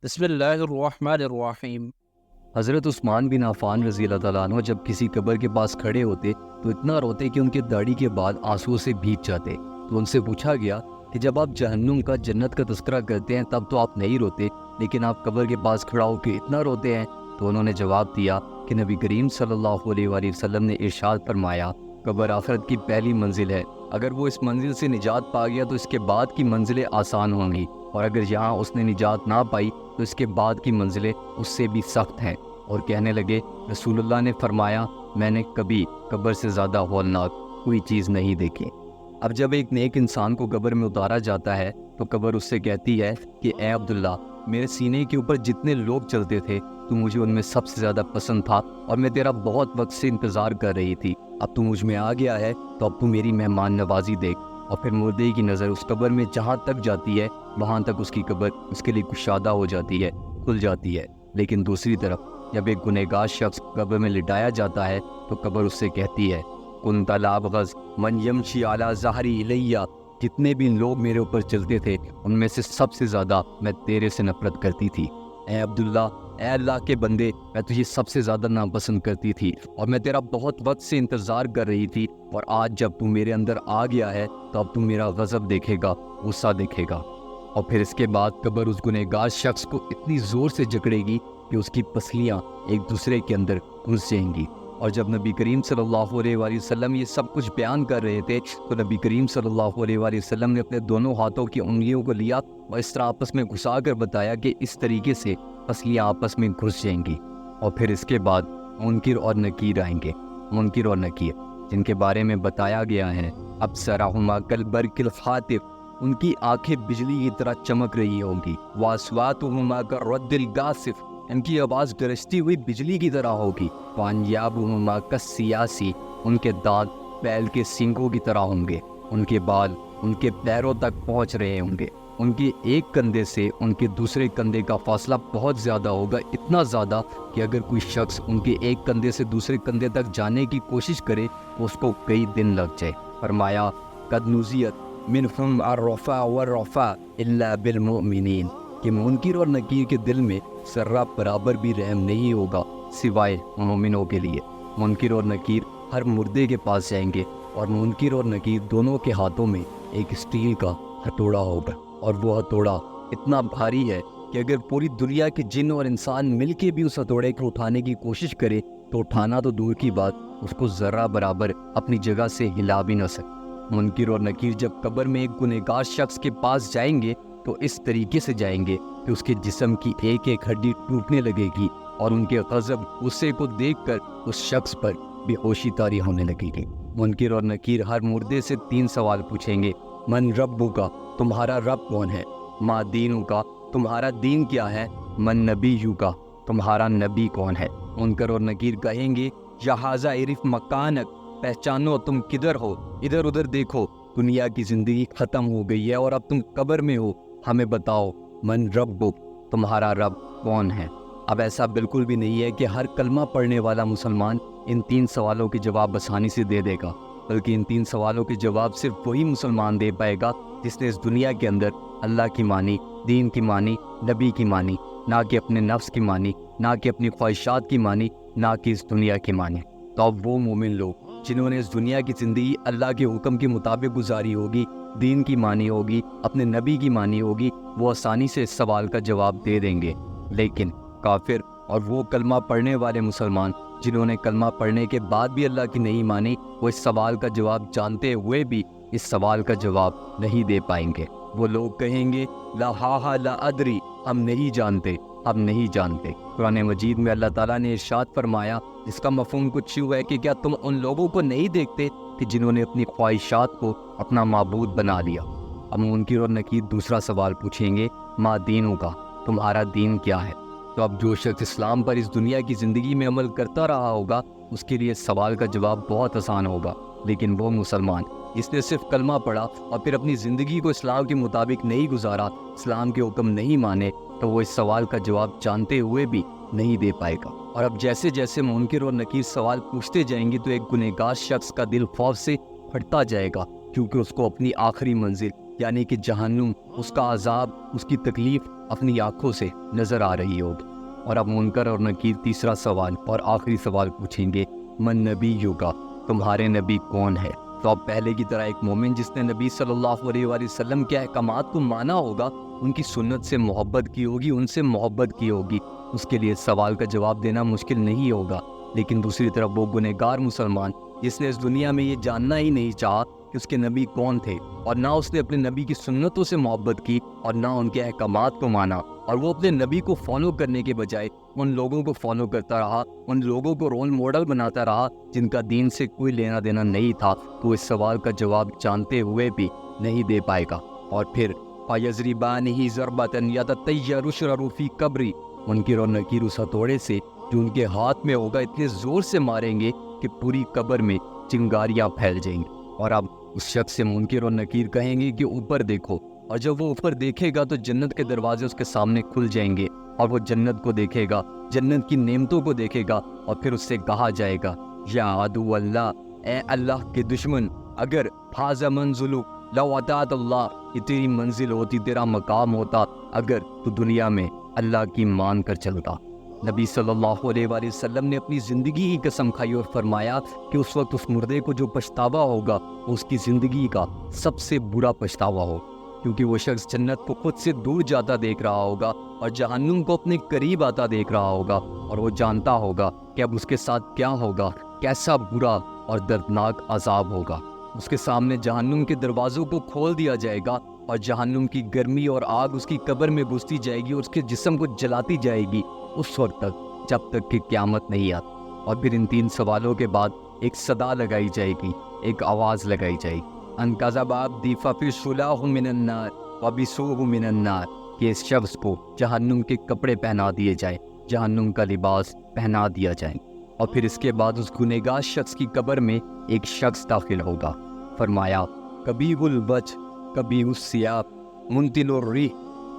بسم اللہ الرحمن الرحیم۔ حضرت عثمان بن عفان رضی اللہ تعالیٰ عنہ جب کسی قبر کے پاس کھڑے ہوتے تو اتنا روتے کہ ان کے داڑھی کے بعد آنسو سے بھیگ جاتے۔ تو ان سے پوچھا گیا کہ جب آپ جہنم کا جنت کا تذکرہ کرتے ہیں تب تو آپ نہیں روتے، لیکن آپ قبر کے پاس کھڑا ہو کے اتنا روتے ہیں؟ تو انہوں نے جواب دیا کہ نبی کریم صلی اللہ علیہ وآلہ وسلم نے ارشاد فرمایا، قبر آخرت کی پہلی منزل ہے، اگر وہ اس منزل سے نجات پا گیا تو اس کے بعد کی منزلیں آسان ہوں گی، اور اگر یہاں اس نے نجات نہ پائی تو اس کے بعد کی منزلیں اس سے بھی سخت ہیں۔ اور کہنے لگے، رسول اللہ نے فرمایا، میں نے کبھی قبر سے زیادہ ہولناک کوئی چیز نہیں دیکھی۔ اب جب ایک نیک انسان کو قبر میں اتارا جاتا ہے تو قبر اس سے کہتی ہے کہ اے عبداللہ، میرے سینے کے اوپر جتنے لوگ چلتے تھے تو مجھے ان میں سب سے زیادہ پسند تھا، اور میں تیرا بہت وقت سے انتظار کر رہی تھی، اب تو مجھ میں آ گیا ہے تو اب تو میری مہمان نوازی دیکھ۔ اور پھر مردے کی نظر اس قبر میں جہاں تک جاتی ہے وہاں تک اس کی قبر اس کے لیے کشادہ ہو جاتی ہے، کھل جاتی ہے۔ لیکن دوسری طرف جب ایک گنہگار شخص قبر میں لٹایا جاتا ہے تو قبر اس سے کہتی ہے، کنت لا ابغض من یمشی علی ظہری الیہ، جتنے بھی لوگ میرے اوپر چلتے تھے ان میں سے سب سے زیادہ میں تیرے سے نفرت کرتی تھی۔ اے عبداللہ، اے اللہ کے بندے، میں تجھے سب سے زیادہ ناپسند کرتی تھی، اور میں تیرا بہت وقت سے انتظار کر رہی تھی، اور آج جب تو میرے اندر آ گیا ہے تو اب تو میرا غضب دیکھے گا، غصہ دیکھے گا۔ اور پھر اس کے بعد قبر اس گنہگار شخص کو اتنی زور سے جکڑے گی کہ اس کی پسلیاں ایک دوسرے کے اندر گھس جائیں گی۔ اور جب نبی کریم صلی اللہ علیہ وآلہ وسلم یہ سب کچھ بیان کر رہے تھے تو نبی کریم صلی اللہ علیہ وآلہ وسلم نے اپنے دونوں ہاتھوں کی انگلیوں کو لیا اور اس طرح آپس میں گھسا کر بتایا کہ اس طریقے سے پسلیاں آپس میں گھس جائیں گی۔ اور پھر اس کے بعد منکر اور نکیر آئیں گے۔ منکر اور نکیر جن کے بارے میں بتایا گیا ہے، ابصرہما کالبرق الخاطف، ان کی آنکھیں بجلی کی طرح چمک رہی ہوں گی، واصواتہما کالرعد القاصف، ان کی آواز گرجتی ہوئی بجلی کی طرح ہوگی، وانیابہما کالسیاسی، ان کے دانت بیل کے سینگوں کی طرح ہوں گے، ان کے بال ان کے پیروں تک پہنچ رہے ہوں گے، ان کے ایک کندھے سے ان کے دوسرے کندھے کا فاصلہ بہت زیادہ ہوگا، اتنا زیادہ کہ اگر کوئی شخص ان کے ایک کندھے سے دوسرے کندھے تک جانے کی کوشش کرے تو اس کو کئی دن لگ جائے۔ فرمایا، قد نزیت منہم الرفا والرفا الا بالمؤمنین، کہ منکر اور نکیر کے دل میں ذرہ برابر بھی رحم نہیں ہوگا سوائے مومنوں کے لیے۔ منکر اور نکیر ہر مردے کے پاس جائیں گے، اور منکر اور نکیر دونوں کے ہاتھوں میں ایک اسٹیل کا ہتھوڑا ہوگا، اور وہ ہتھوڑا اتنا بھاری ہے کہ اگر پوری دنیا کے جن اور انسان مل کے بھی اس ہتھوڑے کو اٹھانے کی کوشش کرے تو اٹھانا تو دور کی بات، اس کو ذرہ برابر اپنی جگہ سے ہلا بھی نہ سکے۔ منکر اور نکیر جب قبر میں ایک گنہگار شخص کے پاس جائیں گے تو اس طریقے سے جائیں گے کہ اس کے جسم کی ایک ایک ہڈی ٹوٹنے لگے گی، اور ان کے غضب غصے کو دیکھ کر اس شخص پر بے ہوشی طاری ہونے لگے گی۔ منکر اور نکیر ہر مردے سے 3 سوال پوچھیں گے، من ربک، تمہارا رب کون ہے؟ ما دینک، تمہارا دین کیا ہے؟ من نبیک، تمہارا نبی کون ہے؟ منکر اور نکیر کہیں گے، یا ھذا عرف مکانک، پہچانو تم کدھر ہو، ادھر ادھر دیکھو، دنیا کی زندگی ختم ہو گئی ہے اور اب تم قبر میں ہو، ہمیں بتاؤ من ربک، تمہارا رب کون ہے؟ اب ایسا بالکل بھی نہیں ہے کہ ہر کلمہ پڑھنے والا مسلمان ان 3 سوالوں کے جواب آسانی سے دے دے گا، بلکہ ان 3 سوالوں کے جواب صرف وہی مسلمان دے پائے گا جس نے اس دنیا کے اندر اللہ کی مانی، دین کی مانی، نبی کی مانی، نہ کہ اپنے نفس کی مانی، نہ کہ اپنی خواہشات کی مانی، نہ کہ اس دنیا کی مانی۔ تو اب وہ مومن لوگ جنہوں نے اس دنیا کی زندگی اللہ کے حکم کے مطابق گزاری ہوگی، دین کی مانی ہوگی، اپنے نبی کی مانی ہوگی، وہ آسانی سے اس سوال کا جواب دے دیں گے۔ لیکن کافر اور وہ کلمہ پڑھنے والے مسلمان جنہوں نے کلمہ پڑھنے کے بعد بھی اللہ کی نہیں مانی، وہ اس سوال کا جواب جانتے ہوئے بھی اس سوال کا جواب نہیں دے پائیں گے۔ وہ لوگ کہیں گے، لا ہا لا ادری، ہم نہیں جانتے، ہم نہیں جانتے۔ قرآن مجید میں اللہ تعالیٰ نے ارشاد فرمایا، جس کا مفہوم کچھ یوں ہے کہ کیا تم ان لوگوں کو نہیں دیکھتے کہ جنہوں نے اپنی خواہشات کو اپنا معبود بنا لیا؟ اب منکر اور نکیر دوسرا سوال پوچھیں گے، ما دینوں کا، تمہارا دین کیا ہے؟ تو اب جو شخص اسلام پر اس دنیا کی زندگی میں عمل کرتا رہا ہوگا اس کے لیے اس سوال کا جواب بہت آسان ہوگا، لیکن وہ مسلمان جس نے صرف کلمہ پڑھا اور پھر اپنی زندگی کو اسلام کے مطابق نہیں گزارا، اسلام کے حکم نہیں مانے، تو وہ اس سوال کا جواب جانتے ہوئے بھی نہیں دے پائے گا۔ اور اب جیسے جیسے منکر اور نکیر سوال پوچھتے جائیں گے تو ایک گنہگار شخص کا دل خوف سے پھٹتا جائے گا، کیونکہ اس کو اپنی آخری منزل یعنی کہ جہنم، اس کا عذاب، اس کی تکلیف اپنی آنکھوں سے نظر آ رہی ہوگی۔ اور اب منکر اور نکیر تیسرا سوال اور آخری سوال پوچھیں گے، من نبی کا، تمہارے نبی کون ہے؟ تو اب پہلے کی طرح ایک مومن جس نے نبی صلی اللہ علیہ وآلہ وسلم کے احکامات کو مانا ہوگا، ان کی سنت سے محبت کی ہوگی، ان سے محبت کی ہوگی، اس کے لیے سوال کا جواب دینا مشکل نہیں ہوگا۔ لیکن دوسری طرف وہ گنہگار مسلمان جس نے اس دنیا میں یہ جاننا ہی نہیں چاہا کہ اس کے نبی کون تھے، اور نہ اس نے اپنے نبی کی سنتوں سے محبت کی اور نہ ان کے احکامات کو مانا، اور وہ اپنے نبی کو فالو کرنے کے بجائے ان لوگوں کو فالو کرتا رہا، ان لوگوں کو رول ماڈل بناتا رہا جن کا دین سے کوئی لینا دینا نہیں تھا، تو اس سوال کا جواب جانتے ہوئے بھی نہیں دے پائے گا۔ اور پھر فَيَضْرِبَانِهِ ضَرْبَةً يَتَطَيَّرُ شَرَرُ فِي قَبْرِهِ، منکر اور نکیر اس ہتھوڑے سے جو ان کے ہاتھ میں ہوگا اتنے زور سے ماریں گے کہ پوری قبر میں چنگاریاں پھیل جائیں گی۔ اور اب اس شخص سے منکر اور نکیر کہیں گے کہ اوپر دیکھو، اور جب وہ اوپر دیکھے گا تو جنت کے دروازے اس کے سامنے کھل جائیں گے، اور وہ جنت کو دیکھے گا، جنت کی نعمتوں کو دیکھے گا، اور پھر اس سے کہا جائے گا، یا عدو اللہ، اے اللہ کے دشمن، اگر حاذا منزلک لو اطاعت اللہ، یہ تیری منزل ہوتی، تیرا مقام ہوتا اگر تو دنیا میں اللہ کی مان کر چلتا۔ نبی صلی اللہ علیہ وآلہ وسلم نے اپنی زندگی کی قسم کھائی اور فرمایا کہ اس وقت اس مردے کو جو پچھتاوا ہوگا وہ اس کی زندگی کا سب سے برا پچھتاوا ہو، کیونکہ وہ شخص جنت کو خود سے دور جاتا دیکھ رہا ہوگا اور جہنم کو اپنے قریب آتا دیکھ رہا ہوگا، اور وہ جانتا ہوگا کہ اب اس کے ساتھ کیا ہوگا، کیسا برا اور دردناک عذاب ہوگا۔ اس کے سامنے جہنم کے دروازوں کو کھول دیا جائے گا، اور جہنم کی گرمی اور آگ اس کی قبر میں گھستی جائے گی اور اس کے جسم کو جلاتی جائے گی اس وقت تک جب تک کہ قیامت نہیں آتی۔ اور پھر ان تین سوالوں کے بعد ایک صدا لگائی جائے گی، ایک آواز لگائی جائے گی، ان کذب عبدی ففشلہ من النار وبسوہ من النار، کہ اس شخص کو جہنم کے کپڑے پہنا دیے جائیں، جہنم کا لباس پہنا دیا جائے۔ اور پھر اس کے بعد اس گنہگار شخص کی قبر میں ایک شخص داخل ہوگا۔ فرمایا، کبیح الوجہ کبیح الثیاب منتن الریح،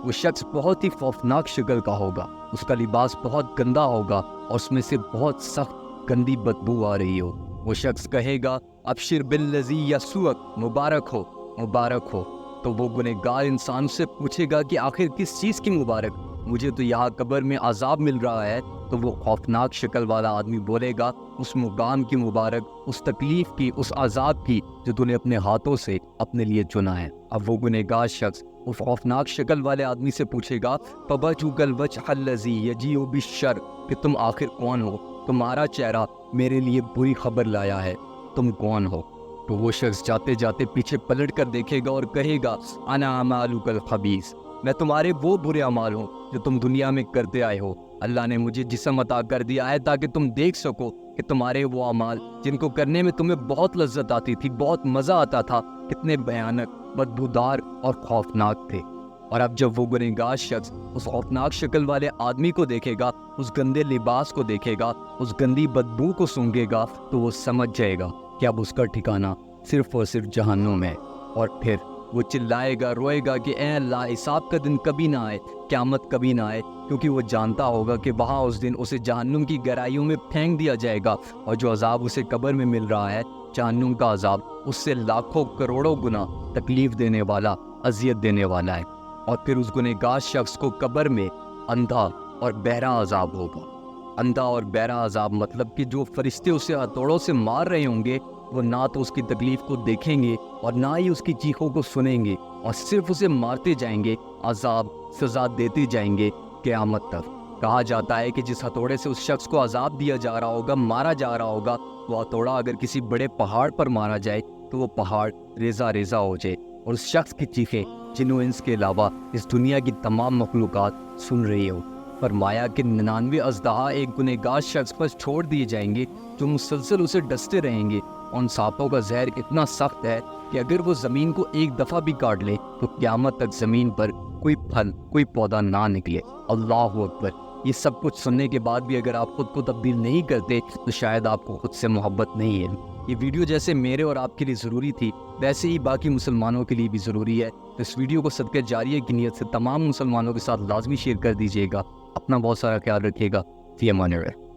وہ شخص بہت ہی خوفناک شکل کا ہوگا، اس کا لباس بہت گندا ہوگا اور اس میں سے بہت سخت گندی بدبو آ رہی ہو۔ وہ شخص کہے گا، ابشر بالذی یسوءک، مبارک ہو، مبارک ہو۔ تو وہ گنہگار انسان سے پوچھے گا کہ آخر کس چیز کی مبارک، مجھے تو یہاں قبر میں عذاب مل رہا ہے۔ تو وہ خوفناک شکل والا آدمی بولے گا، اس مقام کی مبارک، اس تکلیف کی، اس عذاب کی جو تو نے اپنے ہاتھوں سے اپنے لیے چنا ہے۔ اب وہ گنہگار شخص اس خوفناک شکل والے آدمی سے پوچھے گا، فَبَجُوكَ الْوَجْهَ الَّذِي يَجِيءُ بِالشَّرِّ، کہ تم آخر کون ہو، تمہارا چہرہ میرے لیے بری خبر لایا ہے، تم کون ہو؟ تو وہ شخص جاتے جاتے پیچھے پلٹ کر دیکھے گا اور کہے گا، انا اعمالک الخبیث، میں تمہارے وہ برے اعمال ہوں جو تم دنیا میں کرتے آئے ہو۔ اللہ نے مجھے جسم عطا کر دیا ہے تاکہ تم دیکھ سکو کہ تمہارے وہ اعمال جن کو کرنے میں تمہیں بہت لذت آتی تھی، بہت مزہ آتا تھا، کتنے بھیانک، بدبودار اور خوفناک تھے۔ اور اب جب وہ گنہگار شخص اس خوفناک شکل والے آدمی کو دیکھے گا، اس گندے لباس کو دیکھے گا، اس گندی بدبو کو سونگے گا، تو وہ سمجھ جائے گا کہ اب اس کا ٹھکانہ صرف اور صرف جہنم ہے۔ اور پھر وہ چلائے گا، روئے گا کہ اے اللہ، حساب کا دن کبھی نہ آئے، قیامت کبھی نہ آئے، کیونکہ وہ جانتا ہوگا کہ وہاں اس دن اسے جہنم کی گہرائیوں میں پھینک دیا جائے گا، اور جو عذاب اسے قبر میں مل رہا ہے، جہنم کا عذاب، اس سے لاکھوں کروڑوں گنا تکلیف دینے والا، اذیت دینے والا ہے۔ اور پھر اس گنہگار شخص کو قبر میں اندھا اور بہرا عذاب ہوگا۔ اندھا اور بہرا عذاب مطلب کہ جو فرشتے اسے ہتھوڑوں سے مار رہے ہوں گے، وہ نہ تو اس کی تکلیف کو دیکھیں گے اور نہ ہی اس کی چیخوں کو سنیں گے، اور صرف اسے مارتے جائیں گے، عذاب سزا دیتے جائیں گے قیامت تک۔ کہا جاتا ہے کہ جس ہتھوڑے سے اس شخص کو عذاب دیا جا رہا ہوگا، مارا جا رہا ہوگا، وہ ہتھوڑا اگر کسی بڑے پہاڑ پر مارا جائے تو وہ پہاڑ ریزہ ریزہ ہو جائے، اور اس شخص کی چیخیں جن و انس کے علاوہ اس دنیا کی تمام مخلوقات سن رہی ہو۔ فرمایا کہ 99 اژدہا ایک گنہگار شخص پر چھوڑ دیے جائیں گے جو مسلسل اسے ڈستے رہیں گے۔ ان سانپوں کا زہر اتنا سخت ہے کہ اگر وہ زمین کو ایک دفعہ بھی کاٹ لے تو قیامت تک زمین پر کوئی پھل، کوئی پودا نہ نکلے۔ اللہ اکبر۔ یہ سب کچھ سننے کے بعد بھی اگر آپ خود کو تبدیل نہیں کرتے تو شاید آپ کو خود سے محبت نہیں ہے۔ یہ ویڈیو جیسے میرے اور آپ کے لیے ضروری تھی، ویسے ہی باقی مسلمانوں کے لیے بھی ضروری ہے، تو اس ویڈیو کو صدقہ جاریہ کی نیت سے تمام مسلمانوں کے ساتھ لازمی شیئر کر دیجیے گا۔ اپنا بہت سارا خیال رکھیے گا۔ فی امان اللہ۔